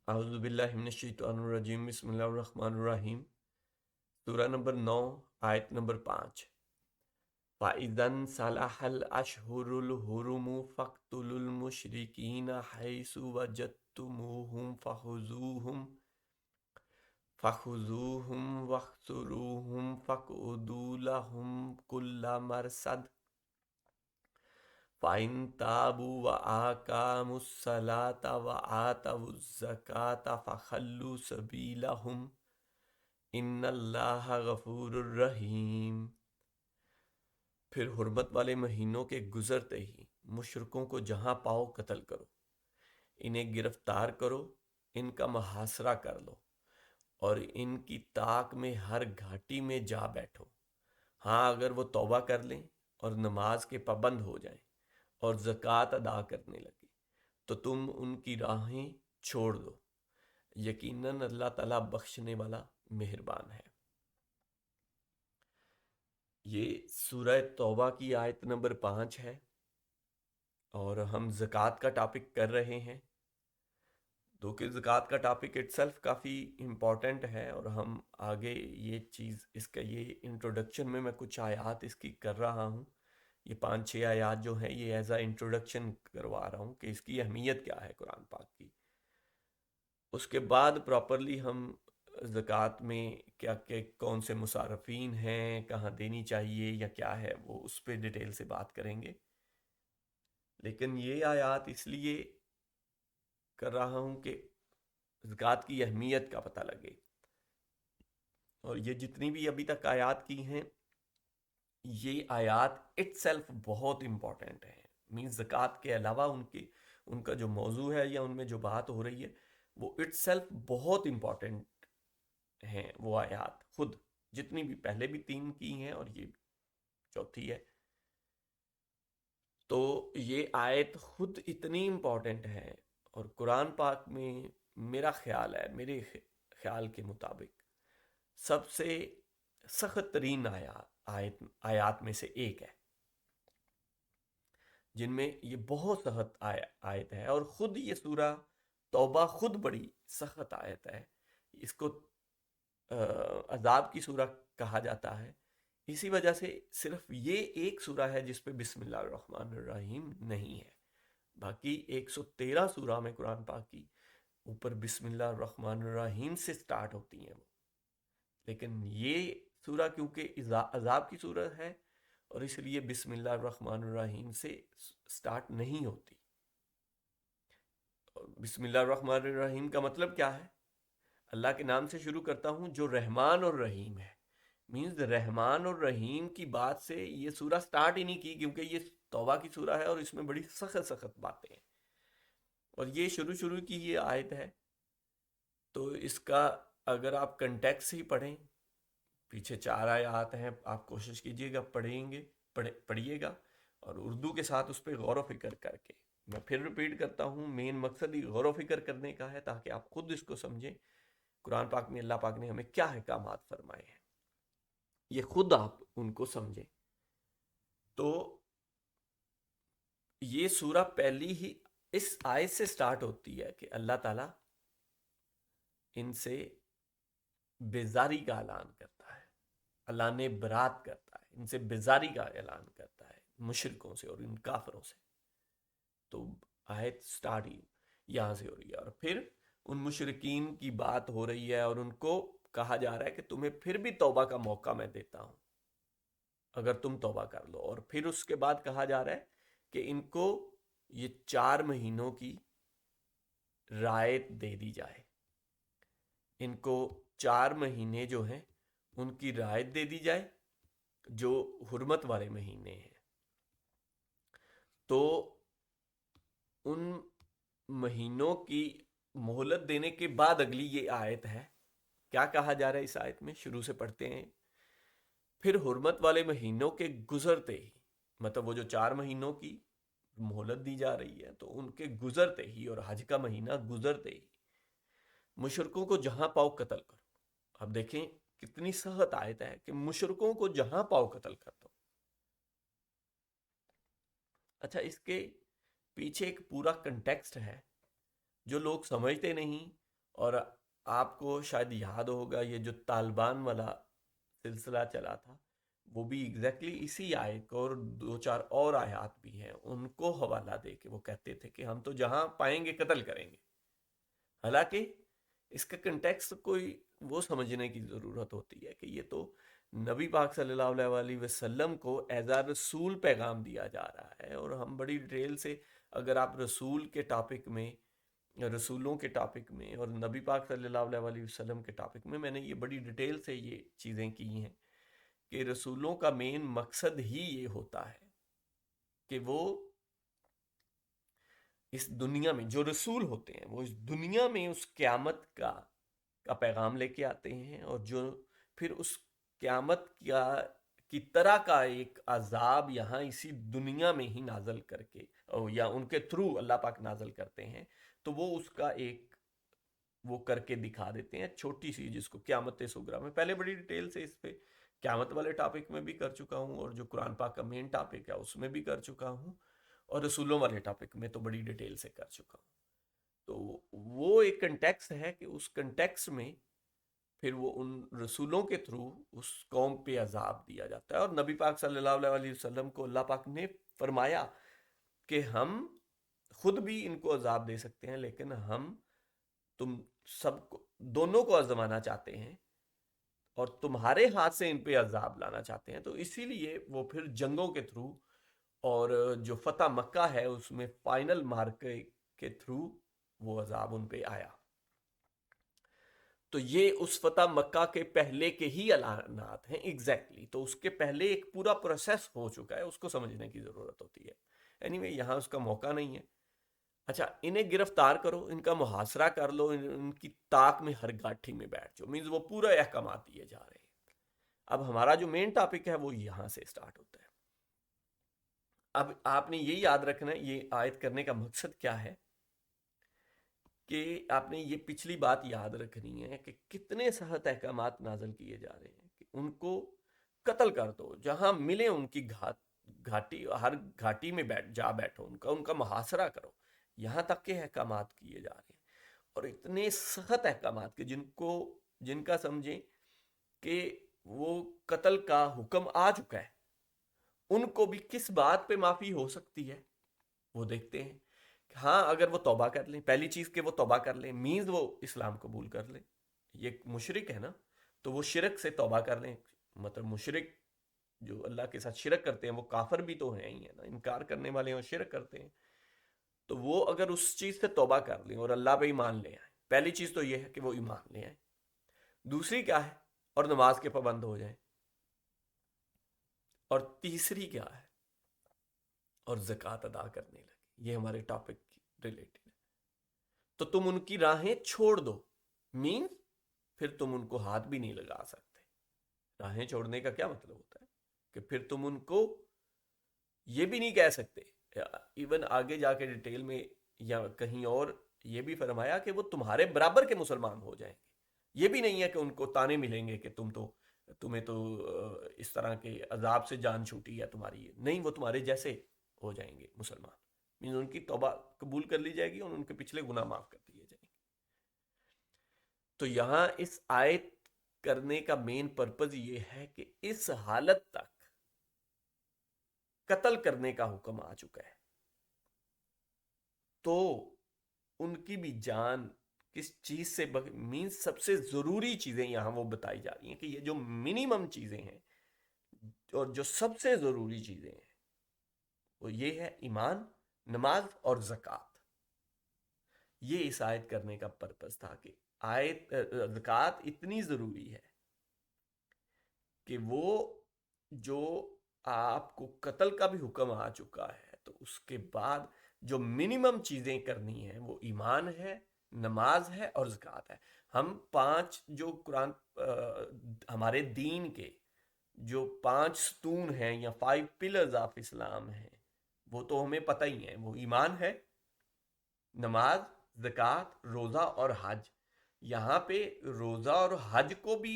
اعوذ باللہ من الشیطان الرجیم، بسم اللہ الرحمن الرحیم۔ سورہ نمبر 9، آیت نمبر 5۔ فَإِذَا انْسَلَخَ الْأَشْهُرُ الْحُرُمُ فَاقْتُلُوا الْمُشْرِكِينَ حَيْثُ وَجَدتُّمُوهُمْ فَخُذُوهُمْ وَاحْصُرُوهُمْ وَاقْعُدُوا لَهُمْ كُلَّ مَرْصَدٍ فَإِن تَابُوا وَأَقَامُوا الصَّلَاةَ وَآتَوُا الزَّكَاةَ فَخَلُّوا سَبِيلَهُمْ إِنَّ اللَّهَ غَفُورٌ رَحِيمٌ۔ پھر حرمت والے مہینوں کے گزرتے ہی مشرکوں کو جہاں پاؤ قتل کرو، انہیں گرفتار کرو، ان کا محاصرہ کر لو اور ان کی طاق میں ہر گھاٹی میں جا بیٹھو۔ ہاں، اگر وہ توبہ کر لیں اور نماز کے پابند ہو جائیں اور زکوٰۃ ادا کرنے لگے تو تم ان کی راہیں چھوڑ دو، یقیناً اللہ تعالیٰ بخشنے والا مہربان ہے۔ یہ سورہ توبہ کی آیت نمبر 5 ہے اور ہم زکوٰۃ کا ٹاپک کر رہے ہیں، تو کہ زکوٰۃ کا topic it self coffee important ہے، اور ہم آگے یہ چیز اس کا یہ انٹروڈکشن میں کچھ آیات اس کی کر رہا ہوں۔ یہ 5-6 آیات جو ہیں یہ ایز اے انٹروڈکشن کروا رہا ہوں کہ اس کی اہمیت کیا ہے قرآن پاک کی۔ اس کے بعد پراپرلی ہم زکوٰۃ میں کیا کہ کون سے مصارفین ہیں، کہاں دینی چاہیے یا کیا ہے، وہ اس پہ ڈیٹیل سے بات کریں گے۔ لیکن یہ آیات اس لیے کر رہا ہوں کہ زکوٰۃ کی اہمیت کا پتہ لگے، اور یہ جتنی بھی ابھی تک آیات کی ہیں یہ آیات اٹ سیلف بہت امپورٹنٹ ہیں۔ مینز زکوٰۃ کے علاوہ ان کا جو موضوع ہے یا ان میں جو بات ہو رہی ہے وہ اٹ سیلف بہت امپورٹنٹ ہیں۔ وہ آیات خود جتنی بھی پہلے بھی 3 کی ہیں اور یہ چوتھی ہے، تو یہ آیت خود اتنی امپورٹنٹ ہے، اور قرآن پاک میں میرا خیال ہے، میرے خیال کے مطابق سب سے سخت ترین آیات میں سے ایک ہے، جن میں یہ بہت سخت آیت ہے، اور خود یہ سورہ توبہ خود بڑی سخت آیت ہے۔ اس کو عذاب کی سورہ کہا جاتا ہے، اسی وجہ سے صرف یہ ایک سورہ ہے جس پہ بسم اللہ الرحمن الرحیم نہیں ہے۔ باقی 113 سورہ میں قرآن پاک کی اوپر بسم اللہ الرحمن الرحیم سے سٹارٹ ہوتی ہیں وہ، لیکن یہ سورہ کیونکہ عذاب کی سورہ ہے اور اس لیے بسم اللہ الرحمن الرحیم سے سٹارٹ نہیں ہوتی۔ اور بسم اللہ الرحمن الرحیم کا مطلب کیا ہے؟ اللہ کے نام سے شروع کرتا ہوں جو رحمان اور رحیم ہے۔ مینز رحمان اور رحیم کی بات سے یہ سورہ سٹارٹ ہی نہیں کی، کیونکہ یہ توبہ کی سورہ ہے اور اس میں بڑی سخت سخت باتیں ہیں، اور یہ شروع کی یہ آیت ہے، تو اس کا اگر آپ کنٹیکس ہی پڑھیں، پیچھے 4 آیات ہیں، آپ کوشش کیجئے گا پڑھیے گا، اور اردو کے ساتھ اس پہ غور و فکر کر کے، میں پھر ریپیٹ کرتا ہوں، مین مقصد ہی غور و فکر کرنے کا ہے تاکہ آپ خود اس کو سمجھیں قرآن پاک میں اللہ پاک نے ہمیں کیا احکامات فرمائے ہیں، یہ خود آپ ان کو سمجھیں۔ تو یہ سورہ پہلی ہی اس آیت سے سٹارٹ ہوتی ہے کہ اللہ تعالیٰ ان سے بیزاری کا اعلان کرتا ہے، اللہ نے برات کرتا ہے، ان سے بیزاری کا اعلان کرتا ہے مشرکوں سے اور ان کافروں سے۔ تو آیت سٹارٹ ہی یہاں سے ہو رہی ہے، اور پھر ان مشرکین کی بات ہو رہی ہے اور ان کو کہا جا رہا ہے کہ تمہیں پھر بھی توبہ کا موقع میں دیتا ہوں اگر تم توبہ کر لو، اور پھر اس کے بعد کہا جا رہا ہے کہ ان کو یہ 4 مہینوں کی رعایت دے دی جائے، ان کو 4 مہینے جو ہیں ان کی رعایت دے دی جائے جو حرمت والے مہینے ہیں۔ تو ان مہینوں کی مہلت دینے کے بعد اگلی یہ آیت ہے، کیا کہا جا رہا ہے اس آیت میں؟ شروع سے پڑھتے ہیں۔ پھر حرمت والے مہینوں کے گزرتے ہی، مطلب وہ جو 4 مہینوں کی مہلت دی جا رہی ہے تو ان کے گزرتے ہی، اور حج کا مہینہ گزرتے ہی مشرکوں کو جہاں پاؤ قتل کرو۔ اب دیکھیں کتنی سخت آیت ہے کہ مشرکوں کو جہاں پاؤ قتل کر دو۔ اچھا، اس کے پیچھے ایک پورا کنٹیکسٹ ہے جو لوگ سمجھتے نہیں، اور آپ کو شاید یاد ہوگا یہ جو طالبان والا سلسلہ چلا تھا وہ بھی ایگزیکٹلی اسی آیت کو اور دو چار اور آیات بھی ہیں ان کو حوالہ دے کے وہ کہتے تھے کہ ہم تو جہاں پائیں گے قتل کریں گے. حالانکہ اس کا کنٹیکس کوئی وہ سمجھنے کی ضرورت ہوتی ہے کہ یہ تو نبی پاک صلی اللہ علیہ وسلم کو ایز اے رسول پیغام دیا جا رہا ہے. اور ہم بڑی ڈیٹیل سے اگر آپ رسول کے ٹاپک میں رسولوں کے ٹاپک میں اور نبی پاک صلی اللہ علیہ وسلم کے ٹاپک میں نے یہ بڑی ڈیٹیل سے یہ چیزیں کی ہیں کہ رسولوں کا مین مقصد ہی یہ ہوتا ہے کہ وہ اس دنیا میں جو رسول ہوتے ہیں وہ اس دنیا میں اس قیامت کا پیغام لے کے آتے ہیں اور جو پھر اس قیامت کی طرح کا ایک عذاب یہاں اسی دنیا میں ہی نازل کر کے یا ان کے تھرو اللہ پاک نازل کرتے ہیں تو وہ اس کا ایک وہ کر کے دکھا دیتے ہیں چھوٹی سی جس کو قیامت صغریٰ میں پہلے بڑی ڈیٹیل سے اس پہ قیامت والے ٹاپک میں بھی کر چکا ہوں اور جو قرآن پاک کا مین ٹاپک ہے اس میں بھی کر چکا ہوں اور رسولوں والے ٹاپک میں تو بڑی ڈیٹیل سے کر چکا ہوں. تو وہ ایک کنٹیکس ہے کہ اس کنٹیکس میں پھر وہ ان رسولوں کے تھرو اس قوم پہ عذاب دیا جاتا ہے. اور نبی پاک صلی اللہ علیہ وسلم کو اللہ پاک نے فرمایا کہ ہم خود بھی ان کو عذاب دے سکتے ہیں لیکن ہم تم سب کو دونوں کو آزمانا چاہتے ہیں اور تمہارے ہاتھ سے ان پہ عذاب لانا چاہتے ہیں. تو اسی لیے وہ پھر جنگوں کے تھرو اور جو فتح مکہ ہے اس میں فائنل مارکے کے تھرو وہ عذاب ان پہ آیا. تو یہ اس فتح مکہ کے پہلے کے ہی اعلانات ہیں ایگزیکٹلی. تو اس کے پہلے ایک پورا پروسیس ہو چکا ہے اس کو سمجھنے کی ضرورت ہوتی ہے. اینیوے یہاں اس کا موقع نہیں ہے. اچھا انہیں گرفتار کرو ان کا محاصرہ کر لو ان کی طاق میں ہر گاٹھی میں بیٹھ جاؤ مینز وہ پورا احکامات دیے جا رہے ہیں. اب ہمارا جو مین ٹاپک ہے وہ یہاں سے سٹارٹ ہوتا ہے. اب آپ نے یہ یاد رکھنا ہے یہ آیت کرنے کا مقصد کیا ہے کہ آپ نے یہ پچھلی بات یاد رکھنی ہے کہ کتنے سخت احکامات نازل کیے جا رہے ہیں کہ ان کو قتل کر دو جہاں ملے ان کی گھاٹی ہر گھاٹی میں بیٹھو ان کا محاصرہ کرو. یہاں تک کے احکامات کیے جا رہے ہیں اور اتنے سخت احکامات کہ جن کا سمجھیں کہ وہ قتل کا حکم آ چکا ہے ان کو بھی کس بات پہ معافی ہو سکتی ہے وہ دیکھتے ہیں. ہاں اگر وہ توبہ کر لیں پہلی چیز کہ وہ توبہ کر لیں مینز وہ اسلام قبول کر لیں. یہ مشرک ہے نا تو وہ شرک سے توبہ کر لیں. مطلب مشرک جو اللہ کے ساتھ شرک کرتے ہیں وہ کافر بھی تو ہیں ہی ہے نا انکار کرنے والے ہیں شرک کرتے ہیں. تو وہ اگر اس چیز سے توبہ کر لیں اور اللہ پہ ایمان لے آئیں پہلی چیز تو یہ ہے کہ وہ ایمان لے آئیں. دوسری کیا ہے اور نماز کے پابند ہو جائیں. اور تیسری کیا ہے اور زکوٰۃ ادا کرنے لگے. یہ ہمارے ٹاپک ریلیٹڈ ہے. تو تم ان کی راہیں چھوڑ دو مینز پھر تم ان کو ہاتھ بھی نہیں لگا سکتے. راہیں چھوڑنے کا کیا مطلب ہوتا ہے کہ پھر تم ان کو یہ بھی نہیں کہہ سکتے. ایون آگے جا کے ڈیٹیل میں یا کہیں اور یہ بھی فرمایا کہ وہ تمہارے برابر کے مسلمان ہو جائیں گے. یہ بھی نہیں ہے کہ ان کو تانے ملیں گے کہ تمہیں تو اس طرح کے عذاب سے جان چھوٹی ہے تمہاری. نہیں وہ تمہارے جیسے ہو جائیں گے مسلمان. ان کی توبہ قبول کر لی جائے گی اور ان کے پچھلے گناہ معاف کر دیے جائیں گے. تو یہاں اس آیت کرنے کا مین پرپز یہ ہے کہ اس حالت تک قتل کرنے کا حکم آ چکا ہے تو ان کی بھی جان کس چیز سے مینز سب سے ضروری چیزیں یہاں وہ بتائی جا رہی ہیں کہ یہ جو منیمم چیزیں ہیں اور جو سب سے ضروری چیزیں ہیں وہ یہ ہے ایمان نماز اور زکوٰۃ. یہ اس آیت کرنے کا پرپس تھا کہ زکوٰۃ اتنی ضروری ہے کہ وہ جو آپ کو قتل کا بھی حکم آ چکا ہے تو اس کے بعد جو منیمم چیزیں کرنی ہیں وہ ایمان ہے نماز ہے اور زکوٰۃ ہے. ہم 5 جو قرآن ہمارے دین کے جو 5 ستون ہیں یا 5 پلرز آف اسلام ہیں وہ تو ہمیں پتہ ہی ہیں. وہ ایمان ہے نماز زکوٰۃ روزہ اور حج. یہاں پہ روزہ اور حج کو بھی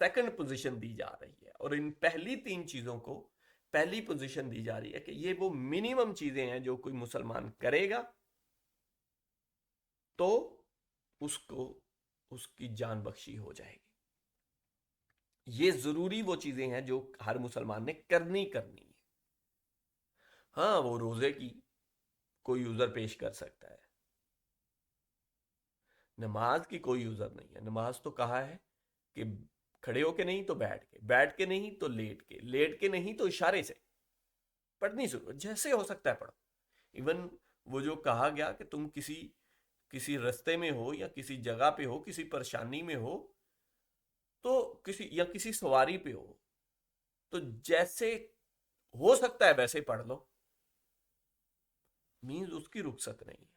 سیکنڈ پوزیشن دی جا رہی ہے اور ان پہلی 3 چیزوں کو پہلی پوزیشن دی جا رہی ہے کہ یہ وہ منیمم چیزیں ہیں جو کوئی مسلمان کرے گا تو اس کو اس کی جان بخشی ہو جائے گی۔ یہ ضروری وہ چیزیں ہیں جو ہر مسلمان نے کرنی ہے۔ ہاں، وہ روزے کی کوئی عذر پیش کر سکتا ہے، نماز کی کوئی عذر نہیں ہے۔ نماز تو کہا ہے کہ کھڑے ہو کے نہیں تو بیٹھ کے نہیں تو لیٹ کے نہیں تو اشارے سے پڑھنی ضرورت، جیسے ہو سکتا ہے پڑھو۔ ایون وہ جو کہا گیا کہ تم کسی رستے میں ہو یا کسی جگہ پہ ہو، کسی پریشانی میں ہو، تو کسی سواری پہ ہو، تو جیسے ہو سکتا ہے ویسے پڑھ لو، مینز اس کی رخصت نہیں ہے۔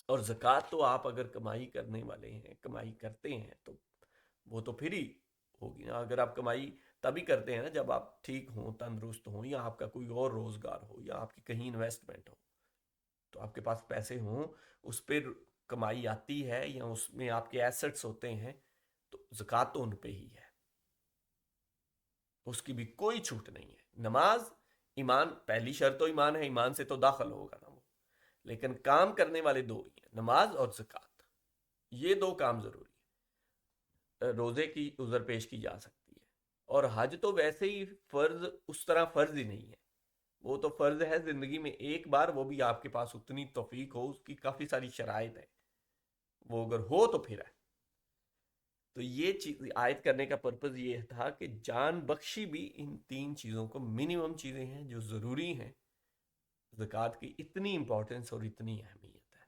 اور زکوٰۃ تو آپ اگر کمائی کرنے والے ہیں، کمائی کرتے ہیں، تو وہ تو پھر ہی ہوگی نا۔ اگر آپ کمائی تبھی کرتے ہیں نا جب آپ ٹھیک ہوں، تندرست ہوں، یا آپ کا کوئی اور روزگار ہو، یا آپ کی کہیں انویسٹمنٹ ہو، تو آپ کے پاس پیسے ہوں، اس پہ کمائی آتی ہے، یا اس میں آپ کے ایسٹس ہوتے ہیں، تو زکوٰۃ تو ان پہ ہی ہے، اس کی بھی کوئی چھوٹ نہیں ہے۔ نماز، ایمان، پہلی شرط تو ایمان ہے، ایمان سے تو داخل ہوگا نا وہ، لیکن کام کرنے والے دو ہی ہیں، نماز اور زکوٰۃ، یہ دو کام ضروری ہے۔ روزے کی عذر پیش کی جا سکتی ہے، اور حج تو ویسے ہی فرض، اس طرح فرض ہی نہیں ہے، وہ تو فرض ہے زندگی میں ایک بار، وہ بھی آپ کے پاس اتنی توفیق ہو، اس کی کافی ساری شرائط ہے، وہ اگر ہو تو پھر ہے۔ تو یہ چیز آیت کرنے کا پرپز یہ تھا کہ جان بخشی بھی ان تین چیزوں کو منیمم چیزیں ہیں جو ضروری ہیں۔ زکوٰۃ کی اتنی امپورٹنس اور اتنی اہمیت ہے۔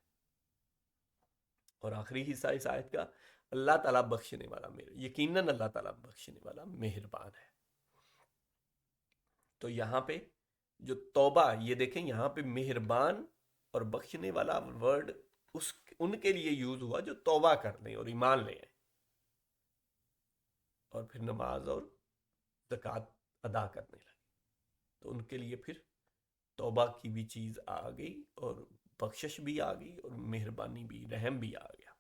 اور آخری حصہ اس آیت کا، اللہ تعالیٰ بخشنے والا، یقیناً اللہ تعالیٰ بخشنے والا مہربان ہے۔ تو یہاں پہ جو توبہ، یہ دیکھیں یہاں پہ مہربان اور بخشنے والا ورڈ ان کے لیے یوز ہوا جو توبہ کر لیں اور ایمان لے آئیں، اور پھر نماز اور زکوٰۃ ادا کرنے لگے، تو ان کے لیے پھر توبہ کی بھی چیز آ گئی، اور بخشش بھی آ گئی، اور مہربانی بھی، رحم بھی آ گیا۔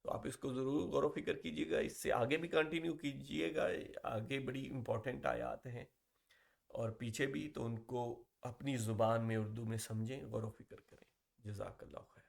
تو آپ اس کو ضرور غور و فکر کیجیے گا، اس سے آگے بھی کنٹینیو کیجیے گا، آگے بڑی امپورٹنٹ آیات ہیں، اور پیچھے بھی، تو ان کو اپنی زبان میں، اردو میں سمجھیں، غور و فکر کریں۔ جزاک اللہ خیر۔